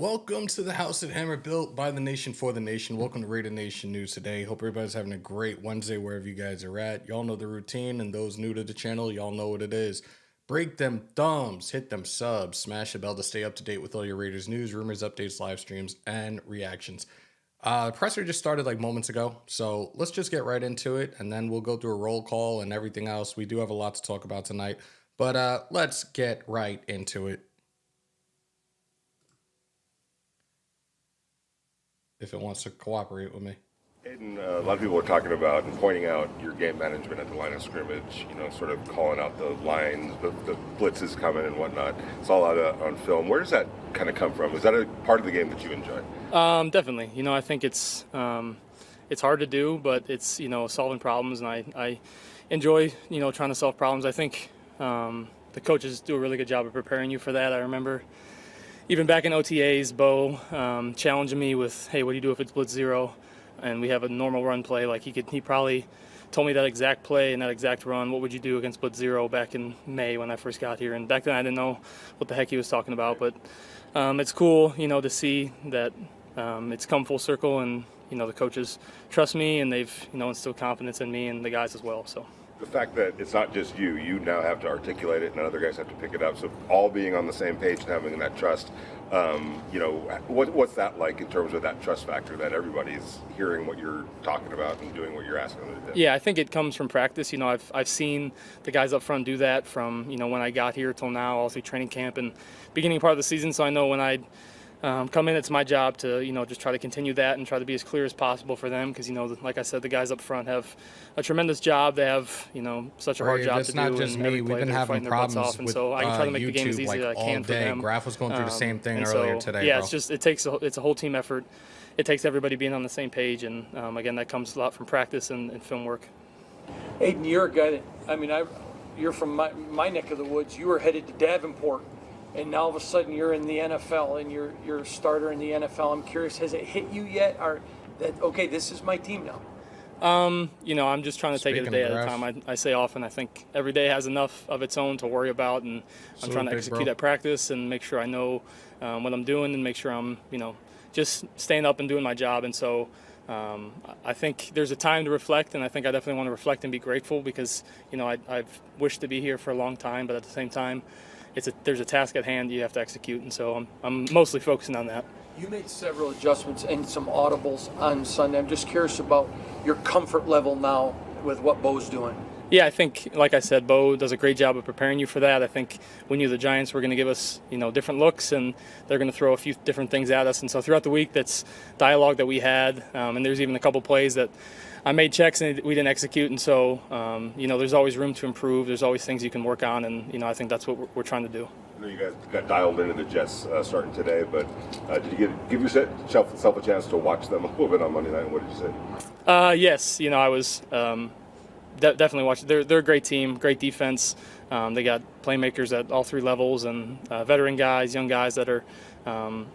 Welcome to the House at Hammer, built by the nation for the nation. Welcome to Raider Nation News today. Hope everybody's having a great Wednesday wherever you guys are at. Y'all know the routine, and those new to the channel, y'all know what it is. Break them thumbs, hit them subs, smash the bell to stay up to date with all your Raiders news, rumors, updates, live streams, and reactions. Presser just started like moments ago, so let's just get right into it, and then we'll go through a roll call and everything else. We do have a lot to talk about tonight, but let's get right into it. If it wants to cooperate with me. Aiden, a lot of people are talking about and pointing out your game management at the line of scrimmage, sort of calling out the lines, the blitzes coming and whatnot. It's all out on film. Where does that kind of come from? Is that a part of the game that you enjoy? Definitely. I think it's hard to do, but it's, solving problems, and I enjoy, trying to solve problems. I think the coaches do a really good job of preparing you for that. I remember even back in OTAs, Bo challenging me with, hey, what do you do if it's blitz zero and we have a normal run play? Like he probably told me that exact play and that exact run. What would you do against blitz zero back in May when I first got here? And back then I didn't know what the heck he was talking about. But it's cool, to see that it's come full circle, and the coaches trust me, and they've instilled confidence in me and the guys as well. So. The fact that it's not just you now have to articulate it and other guys have to pick it up. So all being on the same page and having that trust, what's that like in terms of that trust factor that everybody's hearing what you're talking about and doing what you're asking them to do? Yeah, I think it comes from practice. I've seen the guys up front do that from, when I got here till now, all through training camp and beginning part of the season. So I know when I come in, it's my job to, just try to continue that and try to be as clear as possible for them because, like I said, the guys up front have a tremendous job. They have, such a hard job to do. It's not just me. We've been having problems with so I can try to make the game as easy as I can for them. Graf was going through the same thing earlier today. Yeah, bro. It's a whole team effort. It takes everybody being on the same page, and again, that comes a lot from practice and film work. Aiden, you're a guy that, you're from my neck of the woods. You were headed to Davenport, and now all of a sudden you're in the NFL and you're a starter in the NFL. I'm curious, has it hit you yet, or that okay, this is my team now? I'm just trying to take it a day at a time. I say often, I think every day has enough of its own to worry about, and I'm trying to execute at practice and make sure I know what I'm doing and make sure I'm, just staying up and doing my job. And so I think there's a time to reflect, and I think I definitely want to reflect and be grateful because, I've wished to be here for a long time, but at the same time, there's a task at hand you have to execute, and so I'm mostly focusing on that. You made several adjustments and some audibles on Sunday. I'm just curious about your comfort level now with what Bo's doing. Yeah, I think, like I said, Bo does a great job of preparing you for that. I think we knew the Giants were going to give us, different looks, and they're going to throw a few different things at us. And so throughout the week, that's dialogue that we had, and there's even a couple plays that I made checks and we didn't execute. And so, there's always room to improve. There's always things you can work on, and, I think that's what we're trying to do. I know you guys got dialed into the Jets starting today, but did you give yourself a chance to watch them a little bit on Monday night? What did you say? Yes, I was definitely watching. They're a great team, great defense. They got playmakers at all three levels, and veteran guys, young guys that are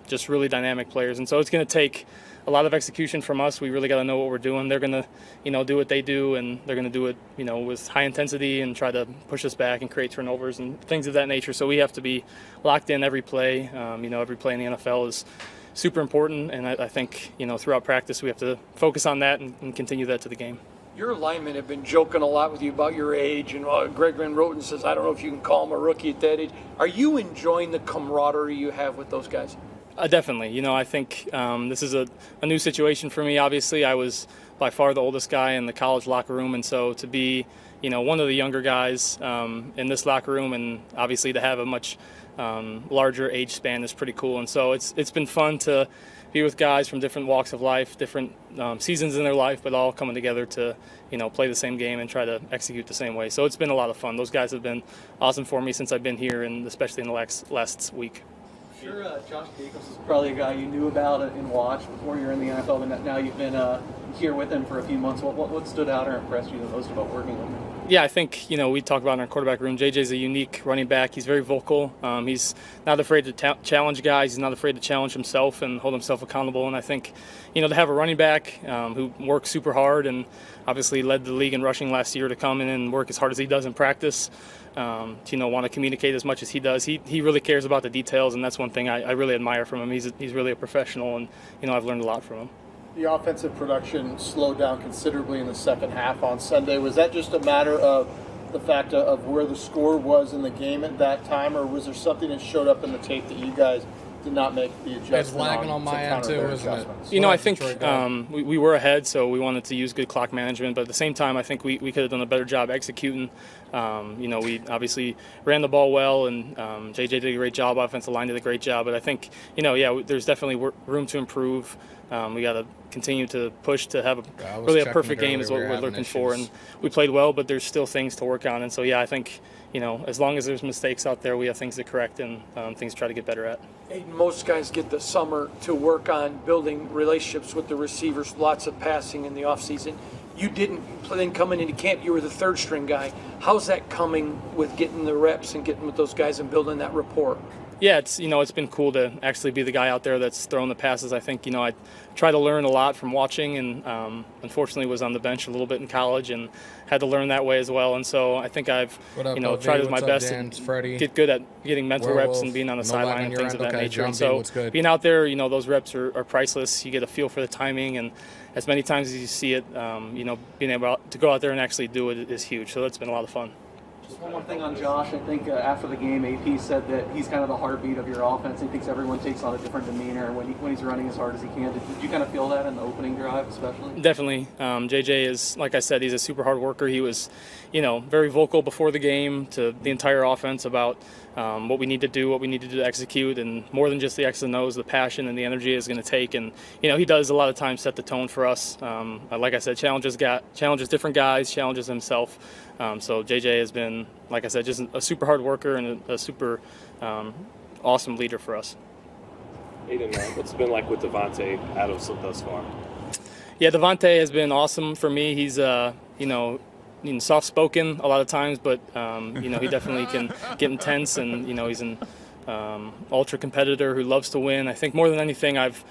just really dynamic players. And so it's going to take a lot of execution from us. We really got to know what we're doing. They're going to, do what they do, and they're going to do it, with high intensity and try to push us back and create turnovers and things of that nature. So we have to be locked in every play. Every play in the NFL is super important, and I think, throughout practice we have to focus on that and continue that to the game. Your linemen have been joking a lot with you about your age, and Greg Van Roten says, I don't know if you can call him a rookie at that age. Are you enjoying the camaraderie you have with those guys? Definitely. I think this is a new situation for me. Obviously, I was by far the oldest guy in the college locker room, and so to be, one of the younger guys in this locker room, and obviously to have a much larger age span is pretty cool. And so it's been fun to be with guys from different walks of life, different seasons in their life, but all coming together to, play the same game and try to execute the same way. So it's been a lot of fun. Those guys have been awesome for me since I've been here, and especially in the last week. Sure, Josh Jacobs is probably a guy you knew about and watched before you were in the NFL, but now you've been here with him for a few months. What stood out or impressed you the most about working with him? Yeah, I think, we talk about in our quarterback room, JJ's a unique running back. He's very vocal. He's not afraid to challenge guys. He's not afraid to challenge himself and hold himself accountable. And I think, to have a running back who works super hard and obviously led the league in rushing last year, to come in and work as hard as he does in practice, to, want to communicate as much as he does. He really cares about the details, and that's one thing I really admire from him. He's really a professional, and, I've learned a lot from him. The offensive production slowed down considerably in the second half on Sunday. Was that just a matter of the fact of where the score was in the game at that time, or was there something that showed up in the tape that you guys did not make the adjustment? It's lagging on my end too, isn't it? I think we were ahead, so we wanted to use good clock management. But at the same time, I think we could have done a better job executing. We obviously ran the ball well, and JJ did a great job. Offensive line did a great job. But I think, there's definitely room to improve. We got to continue to push to have a perfect game is what we're looking for. And we played well, but there's still things to work on. And so, I think, as long as there's mistakes out there, we have things to correct and things to try to get better at. Aiden, most guys get the summer to work on building relationships with the receivers, lots of passing in the offseason. You didn't. Then coming into camp, you were the third string guy. How's that coming with getting the reps and getting with those guys and building that rapport? Yeah, it's been cool to actually be the guy out there that's throwing the passes. I think I try to learn a lot from watching, and unfortunately was on the bench a little bit in college and had to learn that way as well. And so I think I've tried my best to get good at getting mental reps and being on the sideline and things of that nature. And so being out there, those reps are priceless. You get a feel for the timing, and as many times as you see it, being able to go out there and actually do it is huge. So that's been a lot of fun. Just one more thing on Josh. I think after the game, AP said that he's kind of the heartbeat of your offense. He thinks everyone takes on a different demeanor when he's running as hard as he can. Did you kind of feel that in the opening drive especially? Definitely. JJ is, like I said, he's a super hard worker. He was, very vocal before the game to the entire offense about what we need to do, what we need to do to execute, and more than just the X and O's, the passion and the energy is going to take. And, he does a lot of times set the tone for us. Like I said, challenges different guys, challenges himself. So JJ has been, like I said, just a super hard worker and a super awesome leader for us. Aiden, what's it been like with Davante Adams thus far? Yeah, Davante has been awesome for me. He's, soft-spoken a lot of times, but, he definitely can get intense, and, he's an ultra competitor who loves to win. I think more than anything, I've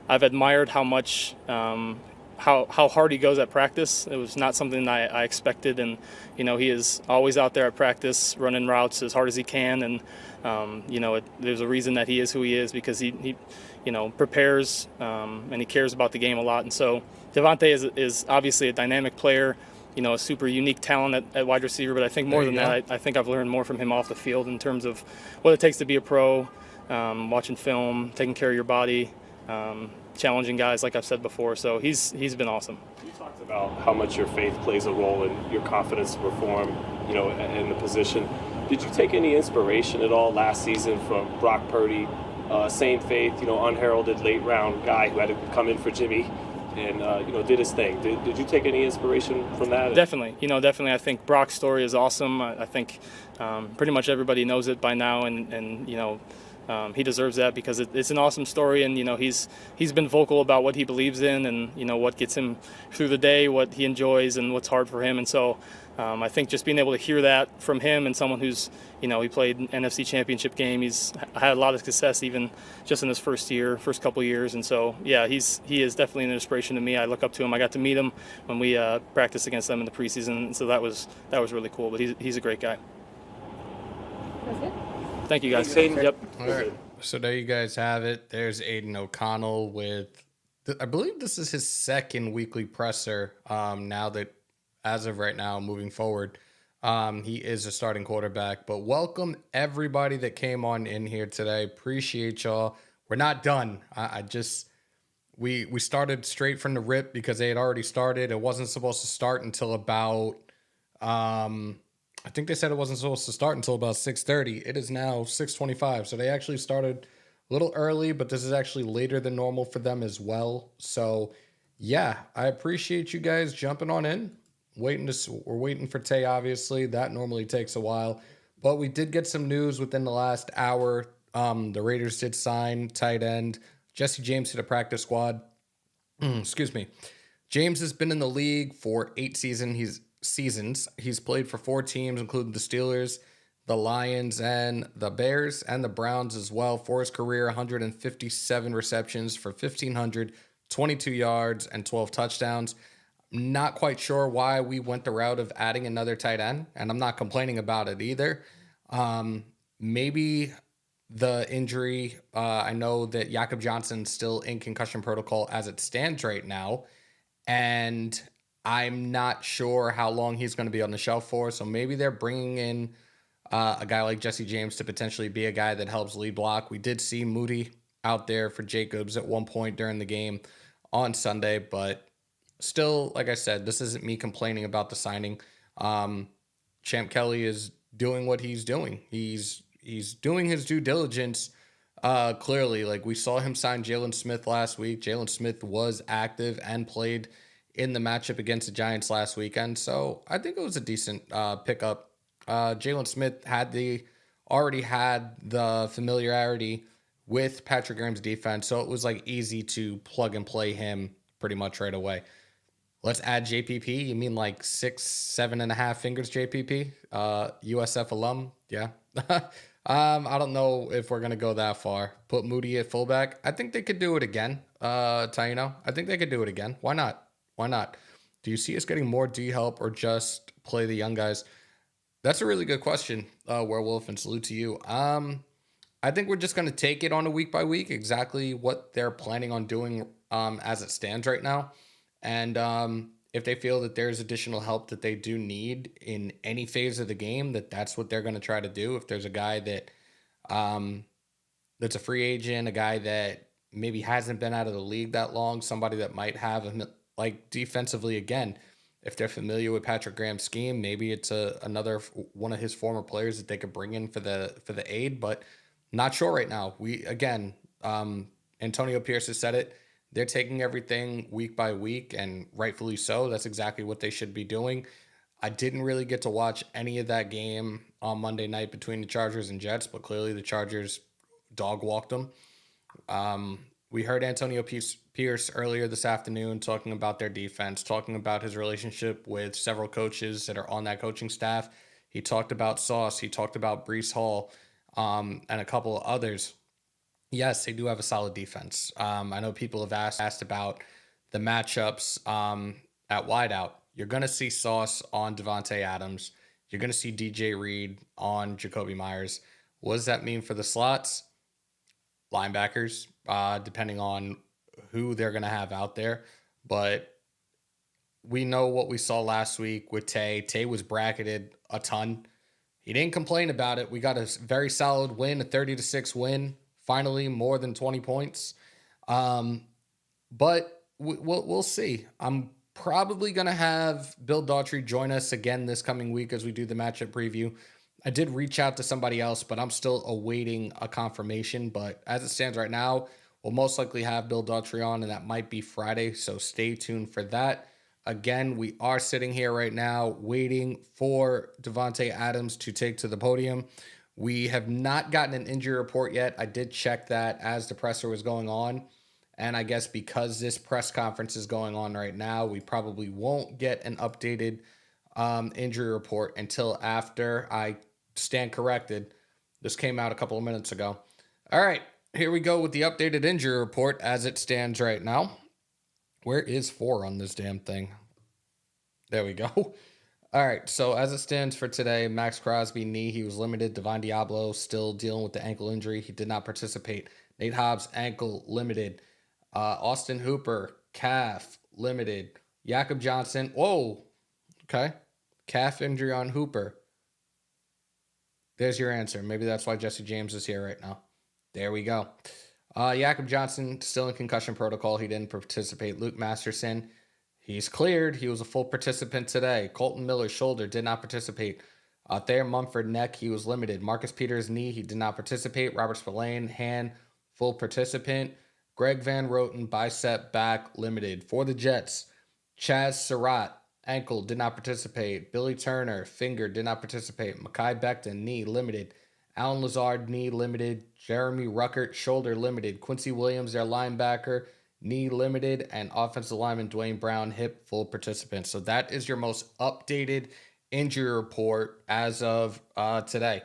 admired how much how hard he goes at practice. It was not something I expected, and he is always out there at practice running routes as hard as he can, and there's a reason that he is who he is, because he prepares and he cares about the game a lot. And so Davante is obviously a dynamic player, a super unique talent at wide receiver, but I think more than that, I think I've learned more from him off the field in terms of what it takes to be a pro, watching film, taking care of your body, challenging guys, like I've said before. So he's been awesome. You talked about how much your faith plays a role in your confidence to perform, in the position. Did you take any inspiration at all last season from Brock Purdy? Same faith, unheralded late round guy who had to come in for Jimmy and did his thing. Did you take any inspiration from that? Definitely. Definitely. I think Brock's story is awesome. I think pretty much everybody knows it by now, and he deserves that, because it's an awesome story, and he's been vocal about what he believes in, and what gets him through the day, what he enjoys, and what's hard for him. And so I think just being able to hear that from him, and someone who's he played an NFC Championship game, he's had a lot of success even just in his first couple years. And so he is definitely an inspiration to me. I look up to him. I got to meet him when we practiced against them in the preseason, and so that was really cool. But he's a great guy. That's it. Thank you, guys. Thanks, Aiden. Yep. All right. So there you guys have it. There's Aiden O'Connell with, I believe this is his second weekly presser. Now that, as of right now, moving forward, he is a starting quarterback. But welcome everybody that came on in here today. Appreciate y'all. We're not done. We started straight from the rip because they had already started. It wasn't supposed to start until about I think they said it wasn't supposed to start until about 6:30. It is now 6:25. So they actually started a little early, but this is actually later than normal for them as well. So yeah, I appreciate you guys jumping on in. We're waiting for Tay, obviously. That normally takes a while. But we did get some news within the last hour. The Raiders did sign tight end Jesse James to the practice squad. Excuse me. James has been in the league for 8 seasons. seasons. He's played for 4 teams, including the Steelers, the Lions, and the Bears, and the Browns as well. For his career, 157 receptions for 1,522 yards and 12 touchdowns. Not quite sure why we went the route of adding another tight end, and I'm not complaining about it either. Maybe the injury, I know that Jakob Johnson's still in concussion protocol as it stands right now, and I'm not sure how long he's going to be on the shelf for. So maybe they're bringing in a guy like Jesse James to potentially be a guy that helps lead block. We did see Moody out there for Jacobs at one point during the game on Sunday, but still, like I said, this isn't me complaining about the signing. Champ Kelly is doing what he's doing. He's doing his due diligence. Clearly, like we saw him sign Jalen Smith last week. Jalen Smith was active and played in the matchup against the Giants last weekend. So I think it was a decent pickup. Jalen Smith already had the familiarity with Patrick Graham's defense, so it was like easy to plug and play him pretty much right away. Let's add JPP. You mean like 6, 7.5 fingers JPP? USF alum? Yeah. I don't know if we're going to go that far. Put Moody at fullback. I think they could do it again. Taino, I think they could do it again. Why not? Why not? Do you see us getting more D help or just play the young guys? That's a really good question, Werewolf, and salute to you. I think we're just going to take it on a week by week, exactly what they're planning on doing as it stands right now. And if they feel that there's additional help that they do need in any phase of the game, that's what they're going to try to do. If there's a guy that that's a free agent, a guy that maybe hasn't been out of the league that long, somebody that might have like defensively again, if they're familiar with Patrick Graham's scheme, maybe it's another one of his former players that they could bring in for the aid, but not sure right now. Antonio Pierce has said it. They're taking everything week by week, and rightfully so. That's exactly what they should be doing. I didn't really get to watch any of that game on Monday night between the Chargers and Jets, but clearly the Chargers dog walked them. We heard Antonio Pierce earlier this afternoon talking about their defense, talking about his relationship with several coaches that are on that coaching staff. He talked about Sauce. He talked about Breece Hall and a couple of others. Yes, they do have a solid defense. I know people have asked about the matchups at wideout. You're going to see Sauce on Davante Adams. You're going to see DJ Reed on Jacoby Myers. What does that mean for the slots? Linebackers, depending on who they're going to have out there. But we know what we saw last week with Tay. Tay was bracketed a ton. He didn't complain about it. We got a very solid win, a 30-6 win. Finally, more than 20 points. But we'll see. I'm probably going to have Bill Daughtry join us again this coming week as we do the matchup preview. I did reach out to somebody else, but I'm still awaiting a confirmation. But as it stands right now, we'll most likely have Bill Daughtry on, and that might be Friday. So stay tuned for that. Again, we are sitting here right now waiting for Davante Adams to take to the podium. We have not gotten an injury report yet. I did check that as the presser was going on. And I guess because this press conference is going on right now, we probably won't get an updated injury report until after. I stand corrected. This came out a couple of minutes ago. All right, here we go with the updated injury report as it stands right now. Where is 4 on this damn thing? There we go. All right, so as it stands for today, Max Crosby, knee, he was limited. Devon Diablo still dealing with the ankle injury. He did not participate. Nate Hobbs, ankle, limited. Austin Hooper, calf, limited. Jakob Johnson, whoa, okay. Calf injury on Hooper. There's your answer. Maybe that's why Jesse James is here right now. There we go. Jakob Johnson, still in concussion protocol. He didn't participate. Luke Masterson, he's cleared. He was a full participant today. Colton Miller, shoulder, did not participate. Thayer Mumford, neck, he was limited. Marcus Peters, knee, he did not participate. Robert Spillane, hand, full participant. Greg Van Roten, bicep, back, limited. For the Jets, Chaz Surratt, ankle, did not participate. Billy Turner, finger, did not participate. Mekhi Becton, knee, limited. Alan Lazard, knee, limited. Jeremy Ruckert, shoulder, limited. Quincy Williams, their linebacker, knee limited, and offensive lineman Dwayne Brown hip full participant. So that is your most updated injury report as of today.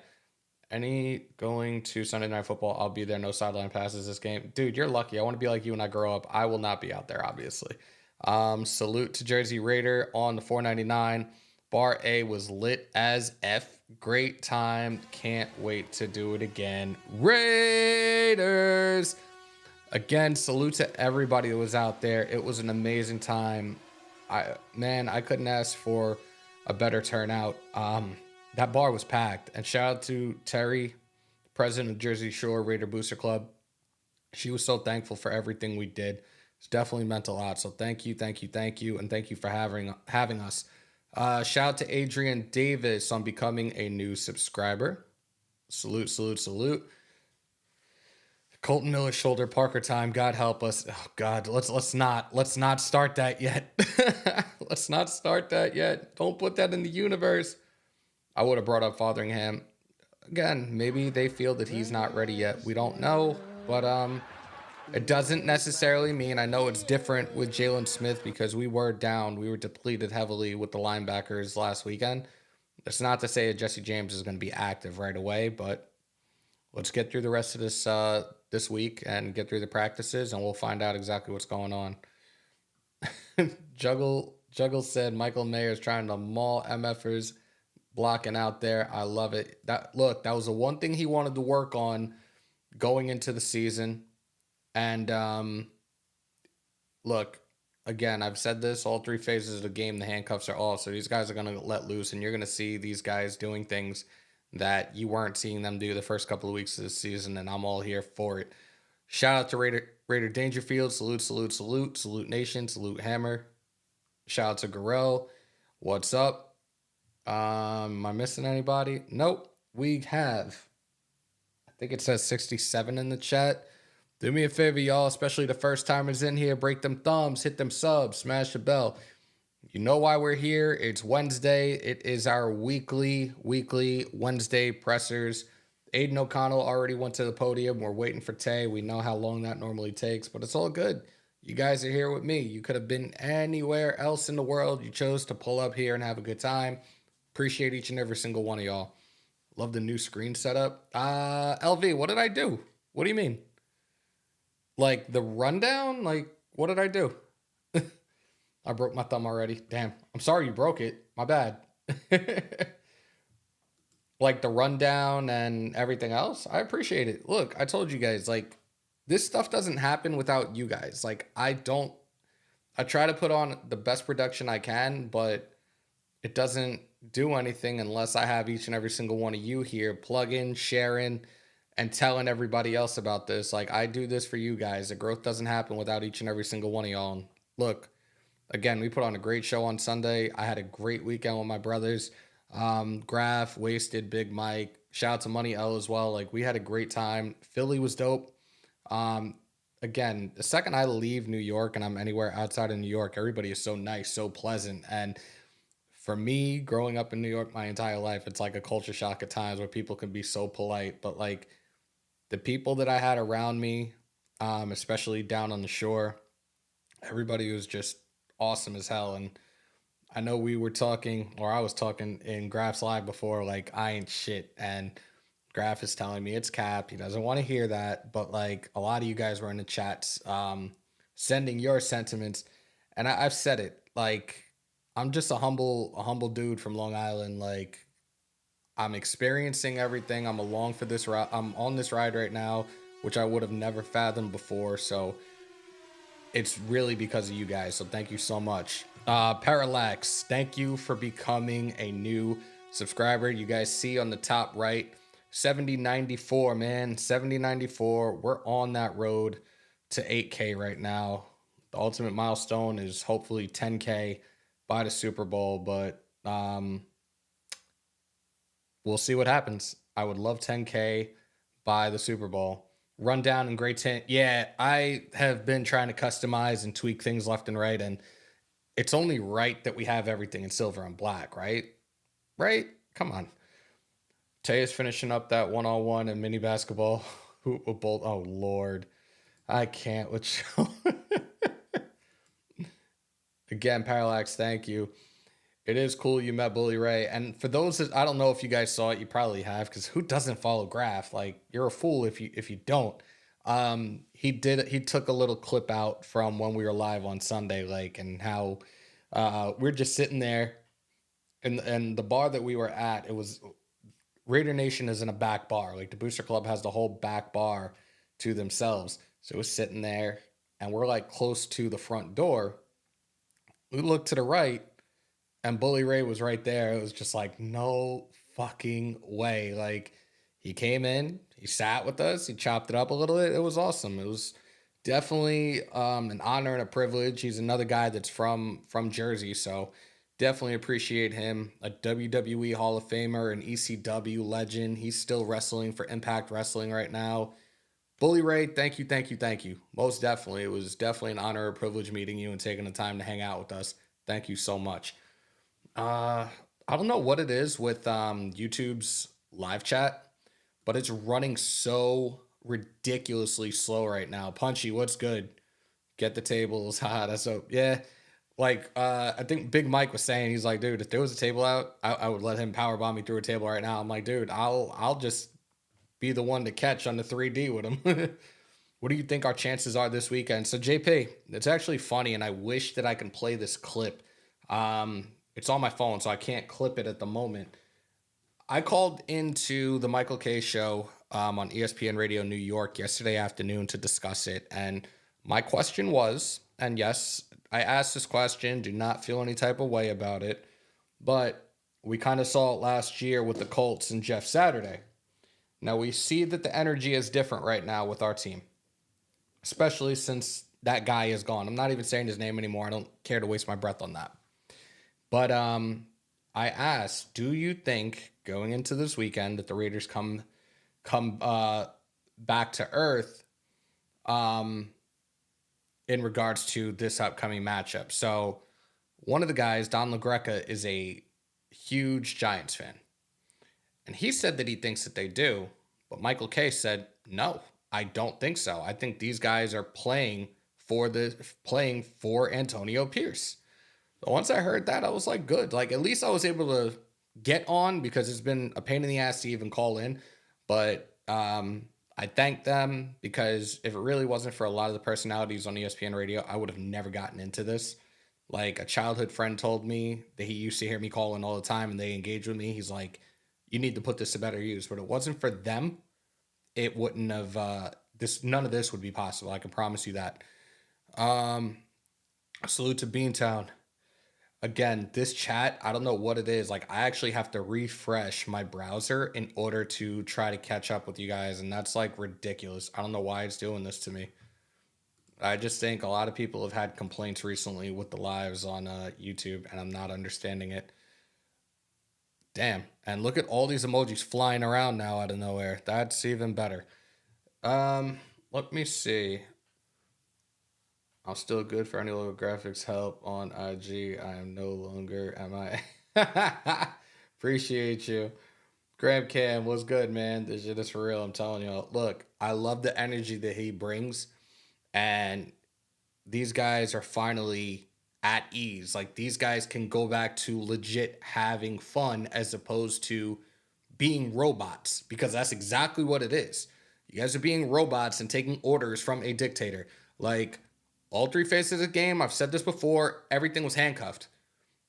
Any going to Sunday Night Football, I'll be there. No sideline passes this game. Dude, you're lucky. I want to be like you when I grow up. I will not be out there, obviously. Salute to Jersey Raider on the 499. Bar A was lit as F. Great time. Can't wait to do it again. Raiders! Again, salute to everybody that was out there. It was an amazing time. I couldn't ask for a better turnout. That bar was packed. And shout out to Terry, president of Jersey Shore Raider Booster Club. She was so thankful for everything we did. It's definitely meant a lot. So thank you, and thank you for having us. Shout out to Adrian Davis on becoming a new subscriber. Salute. Colton Miller shoulder Parker time. God help us. Oh God, let's not start that yet. Let's not start that yet. Don't put that in the universe. I would have brought up Fotheringham. Again, maybe they feel that he's not ready yet. We don't know, but it doesn't necessarily mean. I know it's different with Jalen Smith because we were down. We were depleted heavily with the linebackers last weekend. It's not to say that Jesse James is going to be active right away, but let's get through the rest of this week and get through the practices, and we'll find out exactly what's going on. Juggle said Michael Mayer is trying to maul MFers blocking out there. I love it. That was the one thing he wanted to work on going into the season. And look, again, I've said this, all three phases of the game, the handcuffs are off. So these guys are going to let loose, and you're going to see these guys doing things that you weren't seeing them do the first couple of weeks of the season, and I'm all here for it. Shout out to Raider Dangerfield. Salute Nation. Salute Hammer. Shout out to Garel. What's up? Am I missing anybody? Nope. We have, I think it says 67 in the chat. Do me a favor, y'all, especially the first timers in here. Break them thumbs, hit them subs, smash the bell. You know why we're here. It's Wednesday. It is our weekly Wednesday pressers. Aiden O'Connell already went to the podium. We're waiting for Tay. We know how long that normally takes, but it's all good. You guys are here with me. You could have been anywhere else in the world. You chose to pull up here and have a good time. Appreciate each and every single one of y'all. Love the new screen setup. LV, what did I do? What do you mean? Like the rundown? Like, what did I do? I broke my thumb already. Damn. I'm sorry you broke it. My bad. Like the rundown and everything else. I appreciate it. Look, I told you guys, like, this stuff doesn't happen without you guys. Like, I try to put on the best production I can, but it doesn't do anything unless I have each and every single one of you here plugging, sharing, and telling everybody else about this. Like, I do this for you guys. The growth doesn't happen without each and every single one of y'all. And look, again, we put on a great show on Sunday. I had a great weekend with my brothers. Graf, Wasted, Big Mike. Shout out to Money L as well. Like, we had a great time. Philly was dope. Again, the second I leave New York and I'm anywhere outside of New York, everybody is so nice, so pleasant. And for me, growing up in New York my entire life, it's like a culture shock at times where people can be so polite. But like the people that I had around me, especially down on the shore, everybody was just awesome as hell. And I know we were talking, or I was talking in Graf's live before, like, I ain't shit. And Graf is telling me it's cap. He doesn't want to hear that. But like a lot of you guys were in the chats sending your sentiments. And I've said it, like, I'm just a humble dude from Long Island. Like, I'm experiencing everything. I'm along for this ride. I'm on this ride right now, which I would have never fathomed before. So it's really because of you guys. So thank you so much. Parallax, thank you for becoming a new subscriber. You guys see on the top right, 7094, man. 7094. We're on that road to 8K right now. The ultimate milestone is hopefully 10K by the Super Bowl, but we'll see what happens. I would love 10K by the Super Bowl. Rundown and Great Tent. Yeah, I have been trying to customize and tweak things left and right, and it's only right that we have everything in silver and black, right? Right? Come on. Tay is finishing up that one-on-one and mini basketball. Oh, Lord. I can't with you. Again, Parallax, thank you. It is cool you met Bully Ray. And for those that, I don't know if you guys saw it, you probably have, because who doesn't follow Graph? Like, you're a fool if you don't. He took a little clip out from when we were live on Sunday, like, and how we're just sitting there, and the bar that we were at, it was Raider Nation is in a back bar. Like, the Booster Club has the whole back bar to themselves. So it was sitting there, and we're like close to the front door. We looked to the right, and Bully Ray was right there. It was just like, no fucking way. Like, he came in, he sat with us, he chopped it up a little bit. It was awesome. It was definitely an honor and a privilege. He's another guy that's from Jersey, so definitely appreciate him. A WWE Hall of Famer, an ECW legend. He's still wrestling for Impact Wrestling right now. Bully Ray, thank you. Most definitely. It was definitely an honor or privilege meeting you and taking the time to hang out with us. Thank you so much. I don't know what it is with YouTube's live chat, but it's running so ridiculously slow right now. Punchy, what's good? Get the tables. Haha, that's so, yeah. Like, I think Big Mike was saying, he's like, dude, if there was a table out, I would let him powerbomb me through a table right now. I'm like, dude, I'll just be the one to catch on the 3D with him. What do you think our chances are this weekend? So JP, it's actually funny, and I wish that I can play this clip. It's on my phone, so I can't clip it at the moment. I called into the Michael K show on ESPN Radio New York yesterday afternoon to discuss it. And my question was, and yes, I asked this question, do not feel any type of way about it, but we kind of saw it last year with the Colts and Jeff Saturday. Now we see that the energy is different right now with our team, especially since that guy is gone. I'm not even saying his name anymore. I don't care to waste my breath on that. But I asked, do you think going into this weekend that the Raiders come back to earth in regards to this upcoming matchup? So one of the guys, Don LaGreca, is a huge Giants fan. And he said that he thinks that they do. But Michael K said, no, I don't think so. I think these guys are playing for Antonio Pierce. So once I heard that, I was like, good. Like, at least I was able to get on, because it's been a pain in the ass to even call in. But I thank them, because if it really wasn't for a lot of the personalities on ESPN Radio, I would have never gotten into this. Like, a childhood friend told me that he used to hear me call in all the time, and they engage with me. He's like, you need to put this to better use. But it wasn't for them, it wouldn't have none of this would be possible. I can promise you that. Salute to Beantown. Again, this chat, I don't know what it is. Like, I actually have to refresh my browser in order to try to catch up with you guys, and that's like ridiculous. I don't know why it's doing this to me. I just think a lot of people have had complaints recently with the lives on YouTube, and I'm not understanding it. Damn. And look at all these emojis flying around now out of nowhere. That's even better. Let me see. I'm still good for any logo graphics help on IG. I am no longer MI. Appreciate you. Graham Cam, what's good, man? This shit is for real. I'm telling you. Look, I love the energy that he brings. And these guys are finally at ease. Like, these guys can go back to legit having fun as opposed to being robots, because that's exactly what it is. You guys are being robots and taking orders from a dictator. Like, all three phases of the game, I've said this before, everything was handcuffed.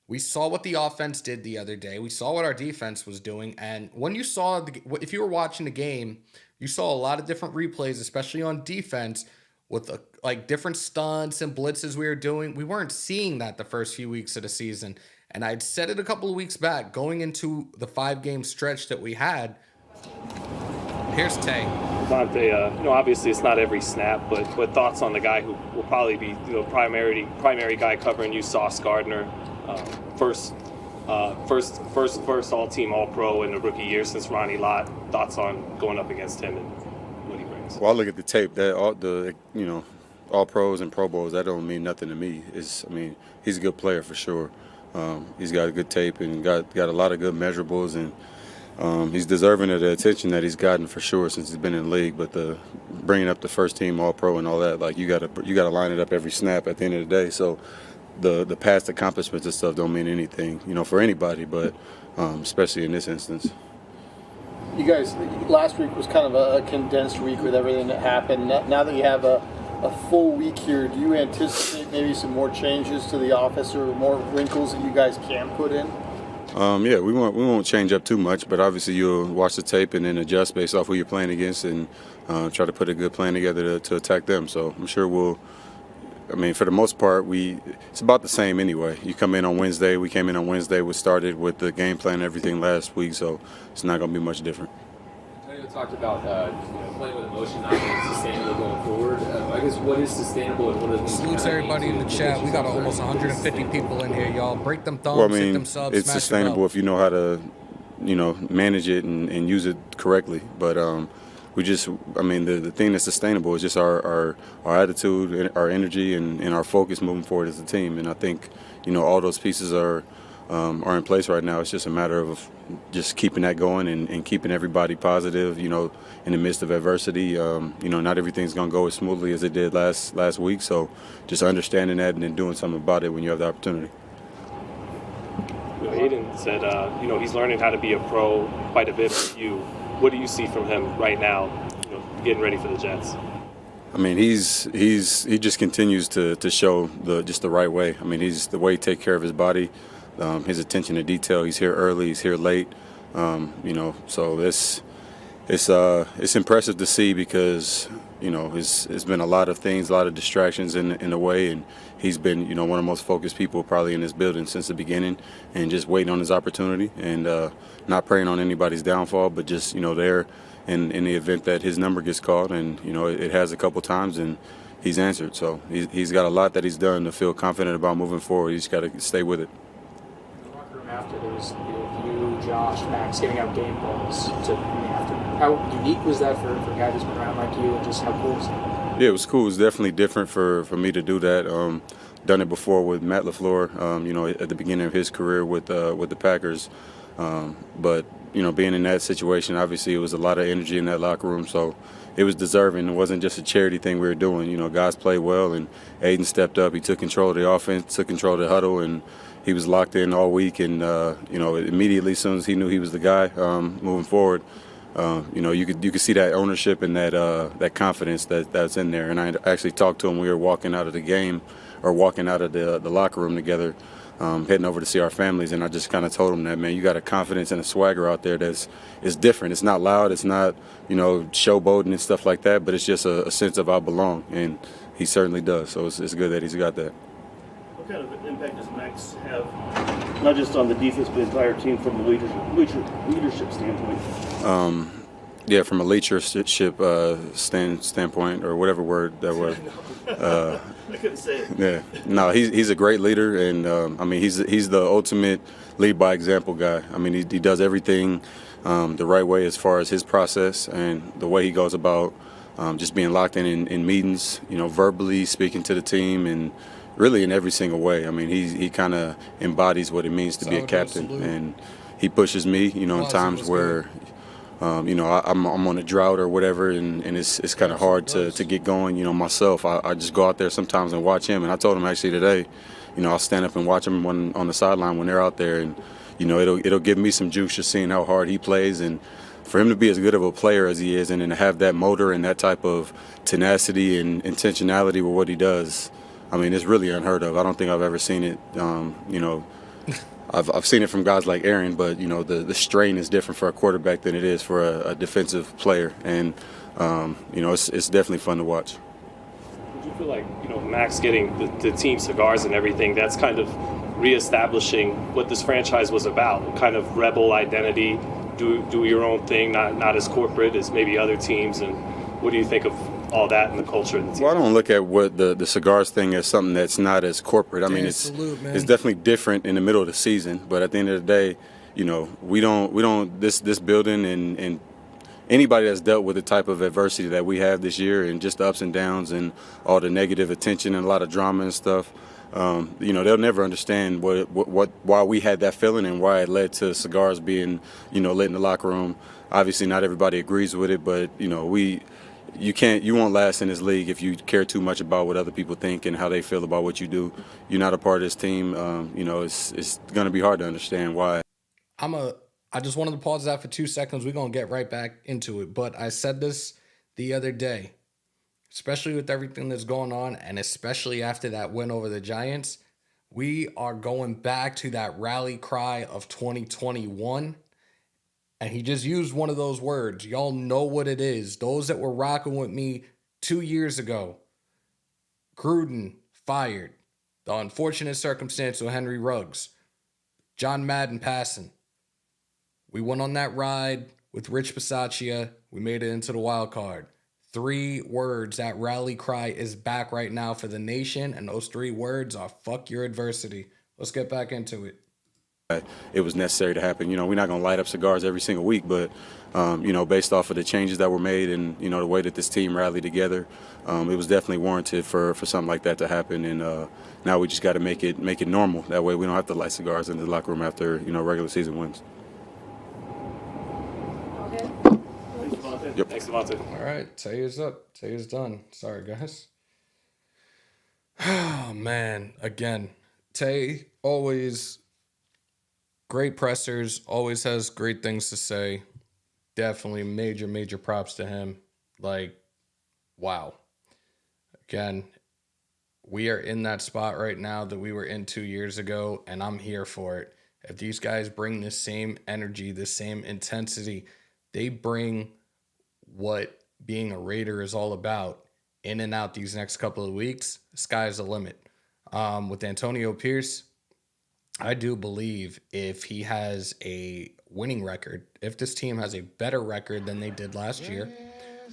We saw what the offense did the other day. We saw what our defense was doing. And when you saw, if you were watching the game, you saw a lot of different replays, especially on defense, with like different stunts and blitzes we were doing. We weren't seeing that the first few weeks of the season. And I'd said it a couple of weeks back, going into the 5-game stretch that we had. Here's Tay. Davante, obviously it's not every snap, but thoughts on the guy who will probably be primary guy covering you, Sauce Gardner, first all-team All-Pro in the rookie year since Ronnie Lott. Thoughts on going up against him and what he brings? Well, I look at the tape. That all pros and Pro Bowls, that don't mean nothing to me. He's a good player for sure. He's got a good tape and got a lot of good measurables, and he's deserving of the attention that he's gotten for sure since he's been in the league. But bringing up the first team All Pro and all that, like, you gotta line it up every snap at the end of the day. So the past accomplishments and stuff don't mean anything, for anybody, but especially in this instance. You guys, last week was kind of a condensed week with everything that happened. Now that you have a full week here, do you anticipate maybe some more changes to the office or more wrinkles that you guys can put in? Yeah, we won't change up too much, but obviously you'll watch the tape and then adjust based off who you're playing against and try to put a good plan together to attack them. So I'm sure for the most part, it's about the same anyway. You come in on Wednesday. We came in on Wednesday. We started with the game plan and everything last week, so it's not going to be much different. Antonio talked about playing with emotion not being sustainable going forward. I guess what is sustainable and what are the things? Salutes everybody in the chat. We got almost 150 people in here, y'all. Break them thumbs, Well, hit them subs, it's smash sustainable if you know how to, manage it and use it correctly. But the thing that's sustainable is just our attitude, our energy, and our focus moving forward as a team. And I think, all those pieces are in place right now. It's just a matter of just keeping that going and keeping everybody positive, in the midst of adversity. Not everything's going to go as smoothly as it did last week. So just understanding that and then doing something about it when you have the opportunity. Aiden said, he's learning how to be a pro quite a bit with you. What do you see from him right now, getting ready for the Jets? He just continues to show the right way. He's the way he takes care of his body, his attention to detail. He's here early, he's here late. So it's impressive to see because it's been a lot of things, a lot of distractions in the way, and he's been one of the most focused people probably in this building since the beginning, and just waiting on his opportunity and not preying on anybody's downfall, but just there in the event that his number gets called, and it has a couple times, and he's answered. So he's got a lot that he's done to feel confident about moving forward. He's got to stay with it. In the locker room after, there was you, Josh, Max giving out game balls to in the afternoon. How unique was that for a guy who's been around like you, and just how cool was that? Yeah, it was cool. It was definitely different for me to do that. Done it before with Matt LaFleur, at the beginning of his career with the Packers. But being in that situation, obviously it was a lot of energy in that locker room, so it was deserving. It wasn't just a charity thing we were doing. Guys played well, and Aiden stepped up. He took control of the offense, took control of the huddle, and he was locked in all week. And immediately, as soon as he knew he was the guy moving forward, you could see that ownership and that confidence that's in there. And I actually talked to him. We were walking out of the game, or walking out of the locker room together, heading over to see our families, and I just kind of told him that, man, you got a confidence and a swagger out there that's different. It's not loud. It's not showboating and stuff like that, but it's just a sense of I belong, and he certainly does. So it's good that he's got that. What kind of impact does Max have, not just on the defense, but the entire team from a leadership standpoint? Yeah, from a leadership standpoint, or whatever word that was. I couldn't say it. Yeah, no, he's a great leader, and he's the ultimate lead by example guy. He does everything the right way as far as his process and the way he goes about just being locked in meetings, verbally speaking to the team, and really in every single way. He kind of embodies what it means to be a captain, and he pushes me, in times where. I'm on a drought or whatever, and it's kind of hard to get going. Myself, I just go out there sometimes and watch him. And I told him actually today, I'll stand up and watch him on the sideline when they're out there, and it'll give me some juice just seeing how hard he plays, and for him to be as good of a player as he is, and then to have that motor and that type of tenacity and intentionality with what he does. It's really unheard of. I don't think I've ever seen it. I've seen it from guys like Aaron, but the strain is different for a quarterback than it is for a defensive player, and it's definitely fun to watch. Would you feel like Max getting the team cigars and everything? That's kind of reestablishing what this franchise was about, kind of rebel identity, do your own thing, not as corporate as maybe other teams. And what do you think of all that and the culture of the team? Well, I don't look at what the cigars thing as something that's not as corporate. It's definitely different in the middle of the season, but at the end of the day, we don't this building and anybody that's dealt with the type of adversity that we have this year, and just the ups and downs and all the negative attention and a lot of drama and stuff, they'll never understand why we had that feeling and why it led to cigars being lit in the locker room. Obviously, not everybody agrees with it, but you won't last in this league if you care too much about what other people think and how they feel about what you do. You're not a part of this team. It's going to be hard to understand why. I just wanted to pause that for 2 seconds. We're going to get right back into it. But I said this the other day, especially with everything that's going on, and especially after that win over the Giants, we are going back to that rally cry of 2021. And he just used one of those words. Y'all know what it is. Those that were rocking with me 2 years ago. Gruden fired. The unfortunate circumstance of Henry Ruggs. John Madden passing. We went on that ride with Rich Bisaccia. We made it into the wild card. 3 words. That rally cry is back right now for the nation. And those 3 words are fuck your adversity. Let's get back into it. It was necessary to happen. We're not going to light up cigars every single week, but, based off of the changes that were made and, the way that this team rallied together, it was definitely warranted for something like that to happen. And now we just got to make it normal. That way we don't have to light cigars in the locker room after, regular season wins. Yep. Thanks, Davante. All right, Taya's up. Taya's done. Sorry, guys. Oh, man. Again, Tay always great pressers, always has great things to say. Definitely major props to him. Like, wow. Again, we are in that spot right now that we were in 2 years ago, and I'm here for it. If these guys bring the same energy, the same intensity, they bring what being a Raider is all about in and out these next couple of weeks, the sky's the limit. With Antonio Pierce, I do believe if he has a winning record, if this team has a better record than they did last year,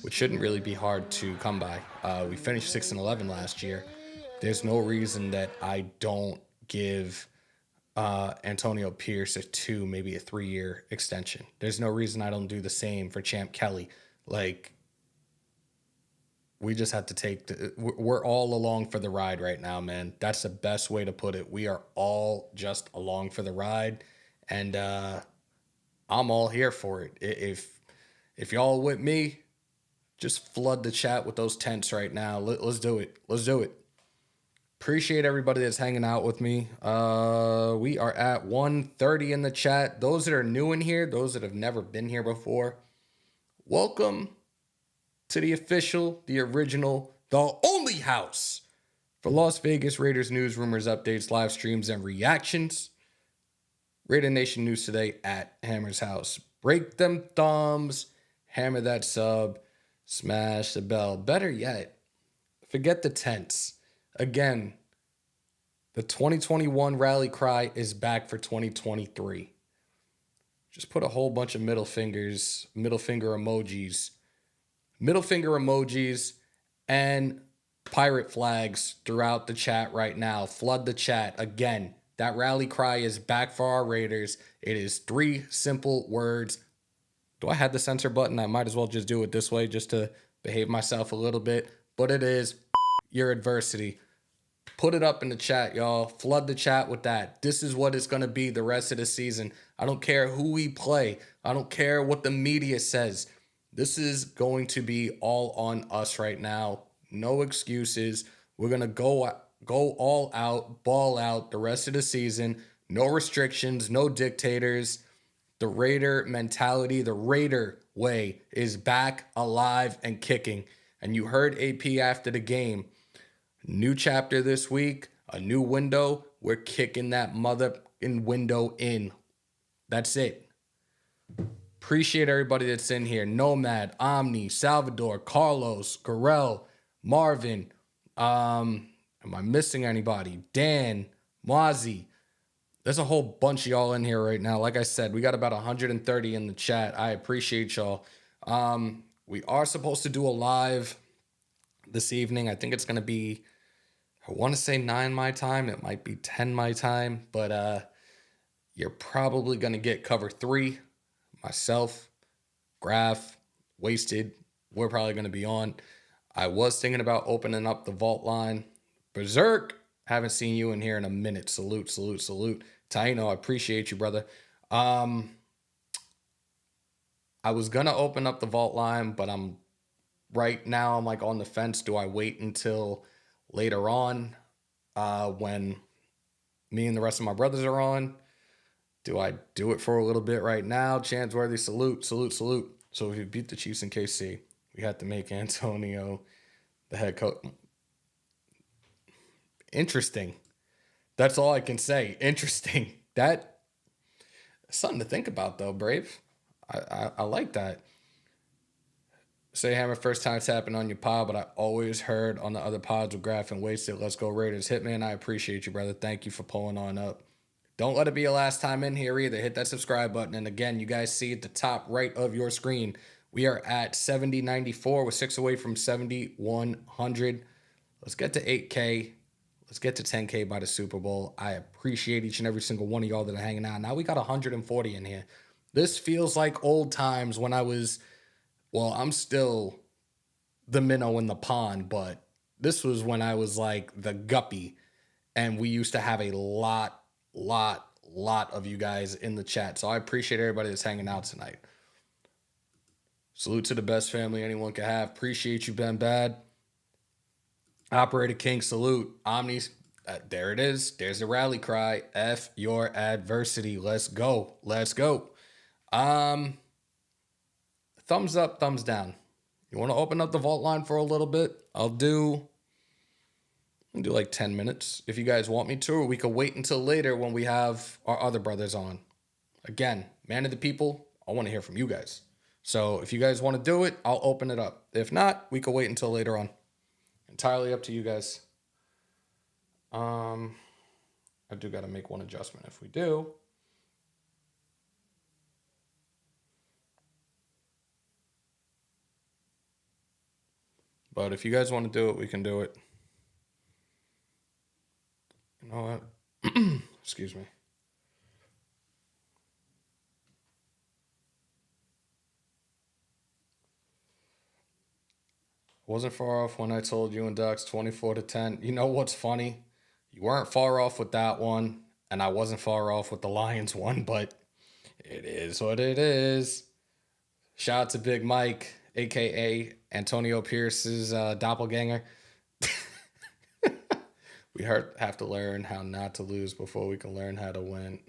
which shouldn't really be hard to come by. We finished 6-11 last year. There's no reason that I don't give Antonio Pierce a 2, maybe a 3-year extension. There's no reason I don't do the same for Champ Kelly. Like, we just have to we're all along for the ride right now, man. That's the best way to put it. We are all just along for the ride, and I'm all here for it. If y'all with me, just flood the chat with those tents right now. Let's do it. Let's do it. Appreciate everybody that's hanging out with me. We are at 1:30 in the chat. Those that are new in here, those that have never been here before, welcome to the official, the original, the only house for Las Vegas Raiders news, rumors, updates, live streams, and reactions. Raider Nation News Today at Hammer's House. Break them thumbs, hammer that sub, smash the bell. Better yet, forget the tents. Again, the 2021 rally cry is back for 2023. Just put a whole bunch of middle finger emojis, and pirate flags throughout the chat right now. Flood the chat. Again, that rally cry is back for our Raiders. It is 3 simple words. Do I have the censor button? I might as well just do it this way just to behave myself a little bit. But it is your adversity. Put it up in the chat, y'all. Flood the chat with that. This is what it's going to be the rest of the season. I don't care who we play. I don't care what the media says. This is going to be all on us right now. No excuses. We're going to go all out, ball out the rest of the season. No restrictions, no dictators. The Raider mentality, the Raider way is back, alive, and kicking. And you heard AP after the game. New chapter this week, a new window. We're kicking that motherfucking window in. That's it. Appreciate everybody that's in here. Nomad, Omni, Salvador, Carlos, Garel, Marvin. Am I missing anybody? Dan, Mozzie. There's a whole bunch of y'all in here right now. Like I said, we got about 130 in the chat. I appreciate y'all. We are supposed to do a live this evening. I think it's going to be, I want to say 9 my time. It might be 10 my time. But you're probably going to get cover 3. Myself, Graf, Wasted, we're probably going to be on. I was thinking about opening up the vault line. Berserk, haven't seen you in here in a minute. Salute. Taino, I appreciate you, brother. I was going to open up the vault line, but I'm right now I'm like on the fence. Do I wait until later on when me and the rest of my brothers are on? Do I do it for a little bit right now? Chansworthy, salute, salute, salute. So if you beat the Chiefs in KC, we had to make Antonio the head coach. Interesting. That's all I can say. Interesting. That's something to think about, though, Brave. I like that. Say Hammer, first time tapping on your pod, but I always heard on the other pods with Graph and Wasted. Let's go Raiders. Hitman, I appreciate you, brother. Thank you for pulling on up. Don't let it be your last time in here either. Hit that subscribe button. And again, you guys see at the top right of your screen, we are at 7094. We're 6 away from 7100. Let's get to 8K. Let's get to 10K by the Super Bowl. I appreciate each and every single one of y'all that are hanging out. Now we got 140 in here. This feels like old times when I was, well, I'm still the minnow in the pond, but this was when I was like the guppy. And we used to have a lot of you guys in the chat. So I appreciate everybody that's hanging out tonight. Salute to the best family anyone can have. Appreciate you, Ben Bad. Operator King, salute. Omnis, there it is. There's the rally cry. F your adversity. Let's go. Let's go. Thumbs up, thumbs down. You want to open up the vault line for a little bit? I'll do like 10 minutes if you guys want me to, or we can wait until later when we have our other brothers on. Again, man of the people, I want to hear from you guys. So if you guys want to do it, I'll open it up. If not, we can wait until later on. Entirely up to you guys. I do got to make one adjustment if we do. But if you guys want to do it, we can do it. You know what? Excuse me. Wasn't far off when I told you and Ducks 24-10. You know what's funny? You weren't far off with that one, and I wasn't far off with the Lions one, but it is what it is. Shout out to Big Mike, a.k.a. Antonio Pierce's doppelganger. We have to learn how not to lose before we can learn how to win.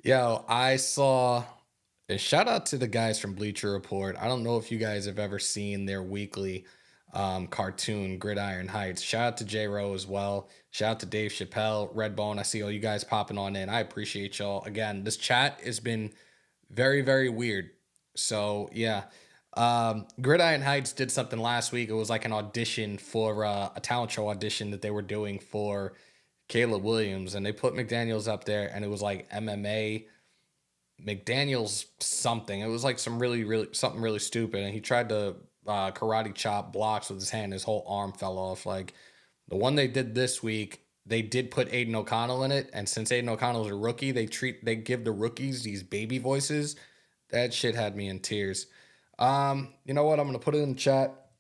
Yo, I saw... And shout out to the guys from Bleacher Report. I don't know if you guys have ever seen their weekly cartoon, Gridiron Heights. Shout out to J-Ro as well. Shout out to Dave Chappelle, Redbone. I see all you guys popping on in. I appreciate y'all. Again, this chat has been very, very weird. So, yeah. Gridiron Heights did something last week. It was like an audition for a talent show audition that they were doing for Caleb Williams. And they put McDaniels up there, and it was like MMA McDaniels something. It was like something really stupid, and he tried to karate chop blocks with his hand. His whole arm fell off. Like the one they did this week, they did put Aiden O'Connell in it, and since Aiden O'Connell is a rookie, they give the rookies these baby voices. That shit had me in tears. You know what? I'm gonna put it in the chat,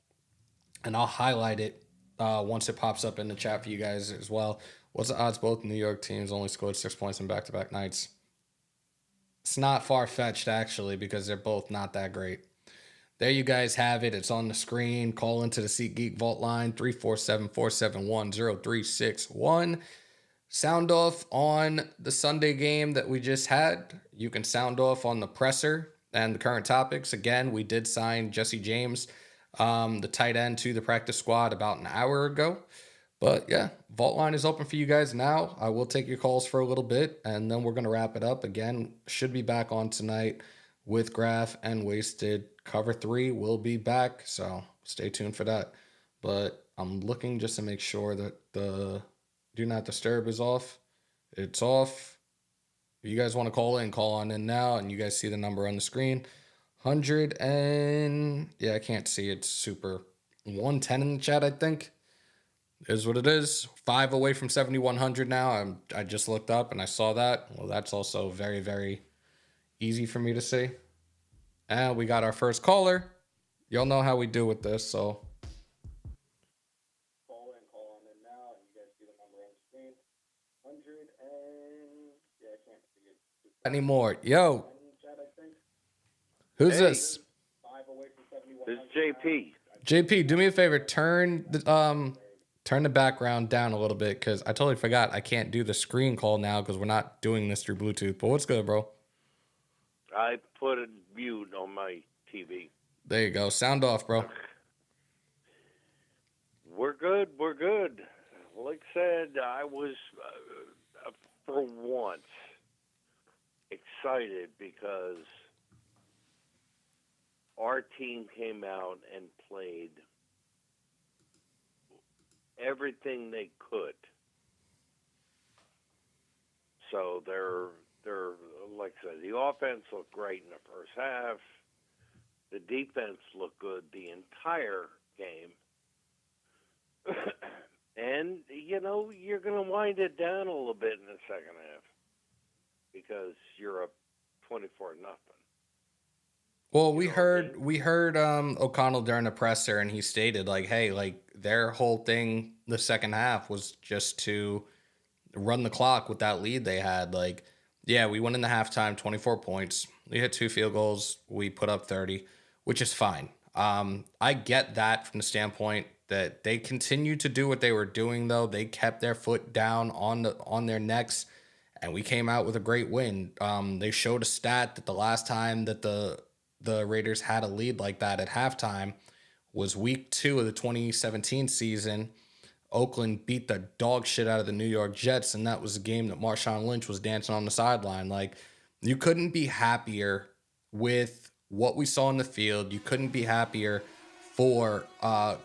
and I'll highlight it once it pops up in the chat for you guys as well. What's the odds both New York teams only scored 6 points in back-to-back nights? It's not far-fetched, actually, because they're both not that great. There you guys have it. It's on the screen. Call into the SeatGeek Vault line, 347-471-0361. Sound off on the Sunday game that we just had. You can sound off on the presser and the current topics. Again, we did sign Jesse James, the tight end, to the practice squad about an hour ago. But yeah, Vault line is open for you guys now. I will take your calls for a little bit, and then we're going to wrap it up. Again, should be back on tonight with Graph and Wasted. Cover 3 will be back, so stay tuned for that. But I'm looking just to make sure that the Do Not Disturb is off. It's off. If you guys want to call on in now, and you guys see the number on the screen. 100 and... yeah, I can't see it super. 110 in the chat, I think. Is what it is. 5 away from 7,100 now. I just looked up and I saw that. Well, that's also very, very easy for me to see. And we got our first caller. Y'all know how we do with this, so. Call in now, and you guys see the number on the screen. 100 and... yeah, I can't see it anymore. Yo. Who's this? This is JP. JP, do me a favor. Turn the background down a little bit because I totally forgot I can't do the screen call now because we're not doing this through Bluetooth. But what's good, bro? I put it mute on my TV. There you go. Sound off, bro. We're good. We're good. Like I said, I was, for once, excited because our team came out and played everything they could. So they're like I said, the offense looked great in the first half. The defense looked good the entire game. And, you know, you're going to wind it down a little bit in the second half because you're up 24-0. Well, we heard O'Connell during the presser, and he stated like, "Hey, like their whole thing the second half was just to run the clock with that lead they had. Like, yeah, we went in the halftime, 24 points. We hit 2 field goals. We put up 30, which is fine. I get that from the standpoint that they continued to do what they were doing, though. They kept their foot down on their necks, and we came out with a great win. They showed a stat that the last time that the Raiders had a lead like that at halftime was week 2 of the 2017 season. Oakland beat the dog shit out of the New York Jets, and that was a game that Marshawn Lynch was dancing on the sideline. Like, you couldn't be happier with what we saw in the field. You couldn't be happier for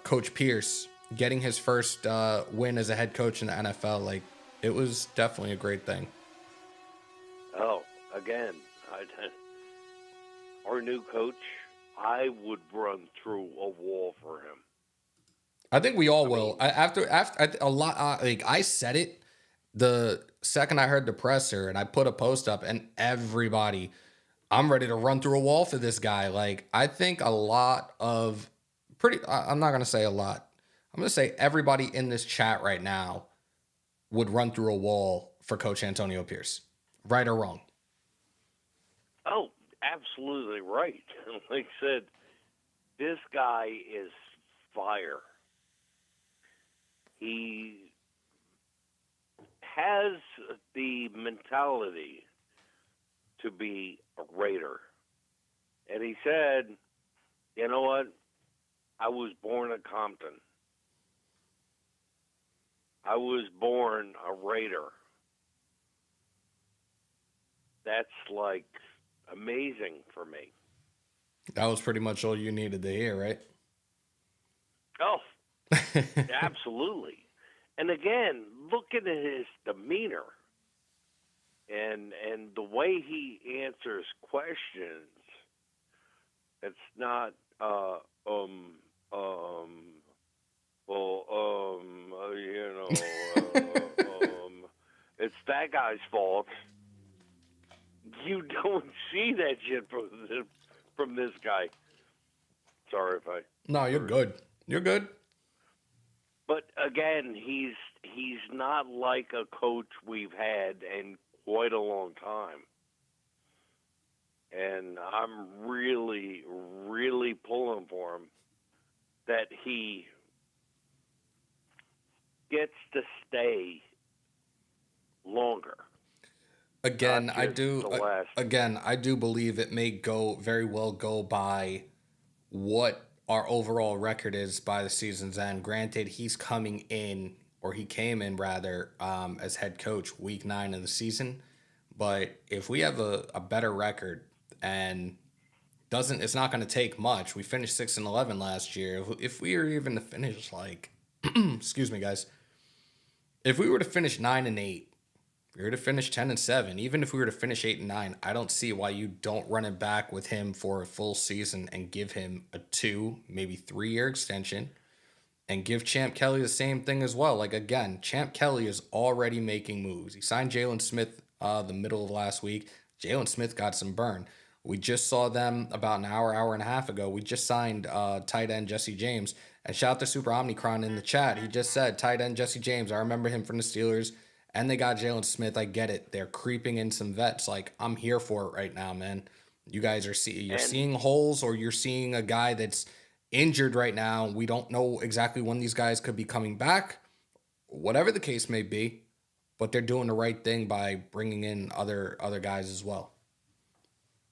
Coach Pierce getting his first win as a head coach in the NFL. Like, it was definitely a great thing. Oh, again, our new coach, I would run through a wall for him. I think we all will. After a lot, like I said it the second I heard the presser, and I put a post up, and everybody, I'm ready to run through a wall for this guy. Like, I think a lot of I'm not gonna say a lot. I'm gonna say everybody in this chat right now would run through a wall for Coach Antonio Pierce, right or wrong. Oh, absolutely right. Like I said, this guy is fire. He has the mentality to be a Raider. And he said, you know what? I was born a Compton. I was born a Raider. That's like amazing for me. That was pretty much all you needed to hear, right? Oh, absolutely. And again, look at his demeanor and the way he answers questions. It's not it's that guy's fault. You don't see that shit from this guy. Sorry if I. No, you're good. You're good. But again, he's not like a coach we've had in quite a long time. And I'm really, really pulling for him that he gets to stay longer. Again, I do believe it may very well go by what our overall record is by the season's end. Granted, he came in rather, as head coach week 9 of the season. But if we have a better record, and it's not going to take much. We finished 6-11 last year. If we were even to finish like, excuse me, guys, if we were to finish 9-8, if we were to finish 10-7, even if we were to finish 8-9, I don't see why you don't run it back with him for a full season and give him a 2, maybe 3-year extension, and give Champ Kelly the same thing as well. Like, again, Champ Kelly is already making moves. He signed Jalen Smith the middle of last week. Jalen Smith got some burn. We just saw them about an hour and a half ago. We just signed tight end Jesse James. And shout out to Super Omnicron in the chat. He just said tight end Jesse James. I remember him from the Steelers. And they got Jalen Smith. I get it. They're creeping in some vets. Like, I'm here for it right now, man. You guys are seeing holes, or you're seeing a guy that's injured right now. We don't know exactly when these guys could be coming back, whatever the case may be, but they're doing the right thing by bringing in other guys as well.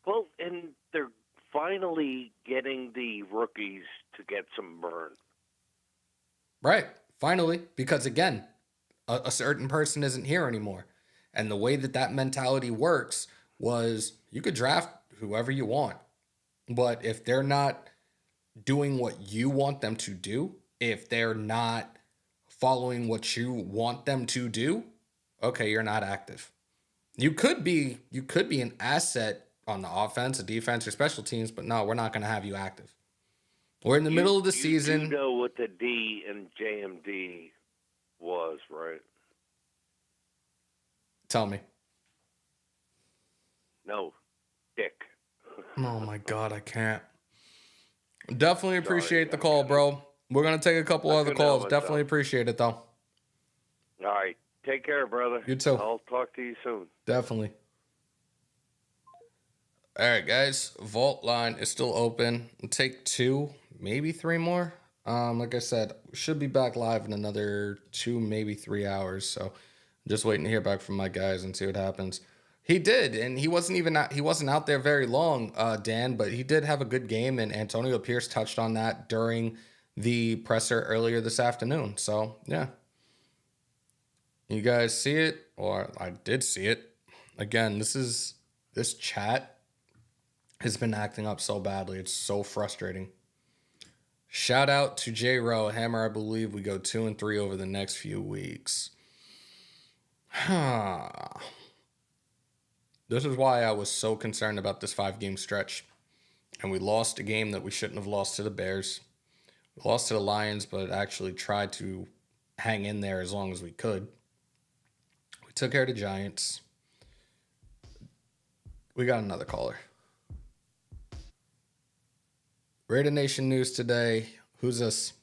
Well, and they're finally getting the rookies to get some burn. Right. Finally, because again, a certain person isn't here anymore. And the way that mentality works was you could draft whoever you want. But if they're not doing what you want them to do, if they're not following what you want them to do, okay, you're not active. You could be an asset on the offense, the defense, or special teams, but no, we're not going to have you active. We're in the middle of the season. You know what the D in JMD was, right? Tell me. No, Dick. Oh my God, I can't. Definitely appreciate the call, bro. We're going to take a couple other calls. Definitely appreciate it, though. All right. Take care, brother. You too. I'll talk to you soon. Definitely. All right, guys. Vault line is still open. Take 2, maybe 3 more. Like I said, we should be back live in another 2, maybe 3 hours. So I'm just waiting to hear back from my guys and see what happens. He did, and he wasn't out there very long, Dan, but he did have a good game, and Antonio Pierce touched on that during the presser earlier this afternoon. So, yeah. You guys see it, or I did see it. Again, this chat has been acting up so badly. It's so frustrating. Shout out to J Rowe. Hammer, I believe we go 2 and 3 over the next few weeks. This is why I was so concerned about this 5-game stretch. And we lost a game that we shouldn't have lost to the Bears. We lost to the Lions, but actually tried to hang in there as long as we could. We took care of the Giants. We got another caller. Raider Nation News today. Who's this?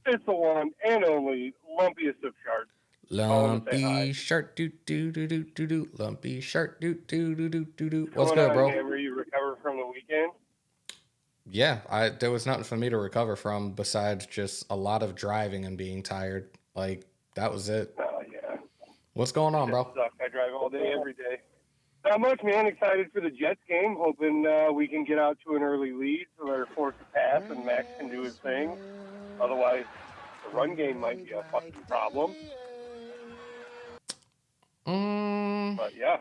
It's the one and only lumpiest of sharks. Lumpy shark doo doo doo doo doo doo. Lumpy shark doo doo doo doo doo doo. What's good, bro? Hammer, you recover from the weekend? Yeah, there was nothing for me to recover from besides just a lot of driving and being tired. Like, that was it. Oh, yeah. What's going on, bro? Sucks. I drive all day, every day. Not much, man. Excited for the Jets game. Hoping we can get out to an early lead so they're forced to pass and Max can do his thing. Otherwise, the run game might be a fucking problem. But, yeah.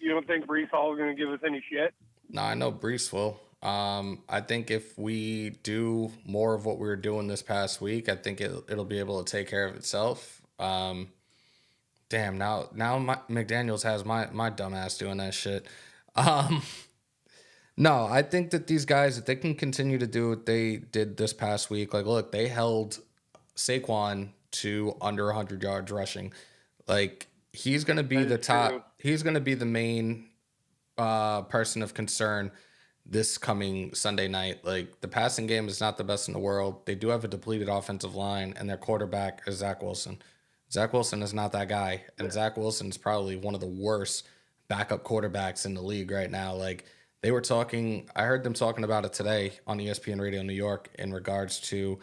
You don't think Breece Hall is going to give us any shit? No, I know Breece will. I think if we do more of what we were doing this past week, I think it'll be able to take care of itself. Damn, now McDaniels has my dumb ass doing that shit. No, I think that these guys, if they can continue to do what they did this past week, like, look, they held Saquon to under 100 yards rushing. Like, he's going to be the top. True. He's going to be the main person of concern this coming Sunday night. Like, the passing game is not the best in the world. They do have a depleted offensive line, and their quarterback is Zach Wilson. Zach Wilson is not that guy, and Zach Wilson is probably one of the worst backup quarterbacks in the league right now. Like, they were talking, I heard them talking about it today on ESPN Radio New York in regards to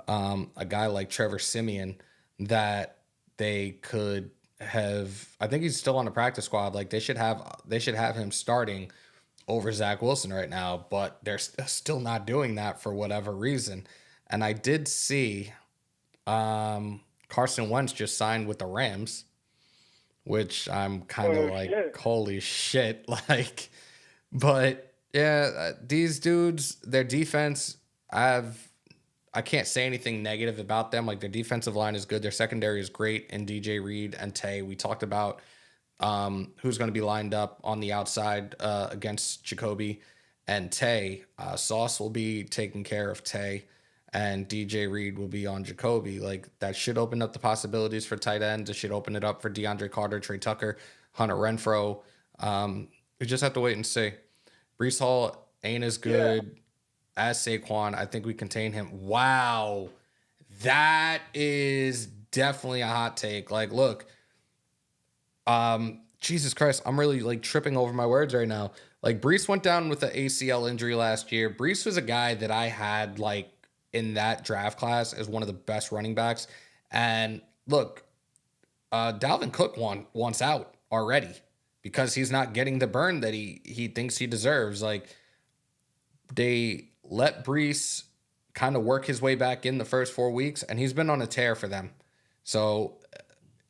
a guy like Trevor Siemian that they could have. I think he's still on the practice squad. Like, they should have him starting over Zach Wilson right now, but they're still not doing that for whatever reason. And I did see Carson Wentz just signed with the Rams, which I'm kind of like, shit. Holy shit. Like, but yeah, these dudes, their defense, I can't say anything negative about them. Like, their defensive line is good. Their secondary is great. And DJ Reed and Tay, we talked about who's going to be lined up on the outside against Jacoby and Tay. Sauce will be taking care of Tay, and DJ Reed will be on Jacoby. Like, that should open up the possibilities for tight ends. It should open it up for DeAndre Carter, Trey Tucker, Hunter Renfrow. We just have to wait and see. Breece Hall ain't as good as Saquon. I think we contain him. Wow. That is definitely a hot take. Like, look, Jesus Christ, I'm really like tripping over my words right now. Like Brees went down with the ACL injury last year. Brees was a guy that I had like in that draft class as one of the best running backs. And look, Dalvin Cook wants out already because he's not getting the burn that he thinks he deserves. Like they let Brees kind of work his way back in the first 4 weeks, and he's been on a tear for them. So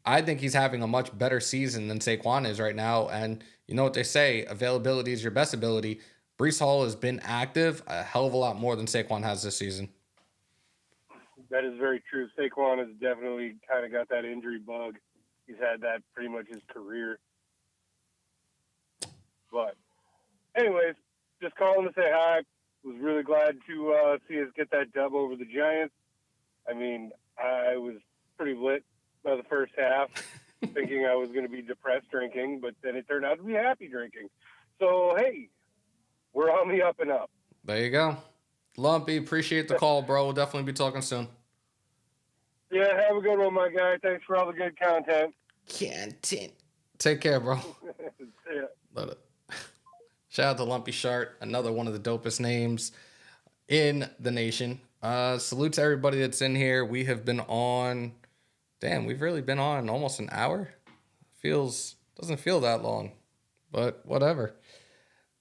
I think he's having a much better season than Saquon is right now. And you know what they say, availability is your best ability. Brees Hall has been active a hell of a lot more than Saquon has this season. That is very true. Saquon has definitely kind of got that injury bug. He's had that pretty much his career. But anyways, just calling to say hi. Was really glad to see us get that dub over the Giants. I mean, I was pretty lit by the first half, thinking I was going to be depressed drinking, but then it turned out to be happy drinking. So, hey, we're on the up and up. There you go. Lumpy, appreciate the call, bro. We'll definitely be talking soon. Yeah, have a good one, my guy. Thanks for all the good content. Take care, bro. Yeah. Love it. Shout out to Lumpy Shart, another one of the dopest names in the nation. Salute to everybody that's in here. We have been on, we've really been on almost an hour. Doesn't feel that long, but whatever.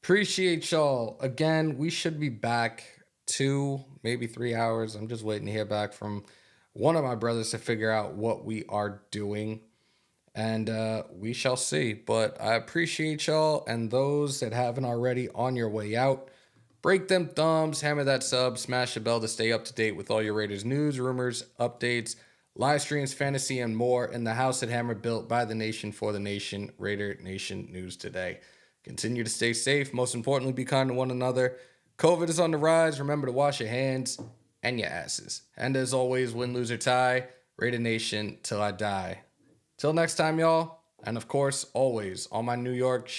Appreciate y'all. Again, we should be back 2, maybe 3 hours. I'm just waiting to hear back from one of my brothers to figure out what we are doing. And we shall see. But I appreciate y'all, and those that haven't already, on your way out, break them thumbs, hammer that sub, smash the bell to stay up to date with all your Raiders news, rumors, updates, live streams, fantasy, and more in the house at Hammer, built by the nation for the nation. Raider Nation News Today. Continue to stay safe. Most importantly, be kind to one another. COVID is on the rise. Remember to wash your hands and your asses. And as always, win, lose, or tie, Raider Nation till I die. Till next time, y'all. And of course, always on my New York,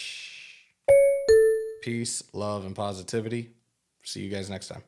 peace, love, and positivity. See you guys next time.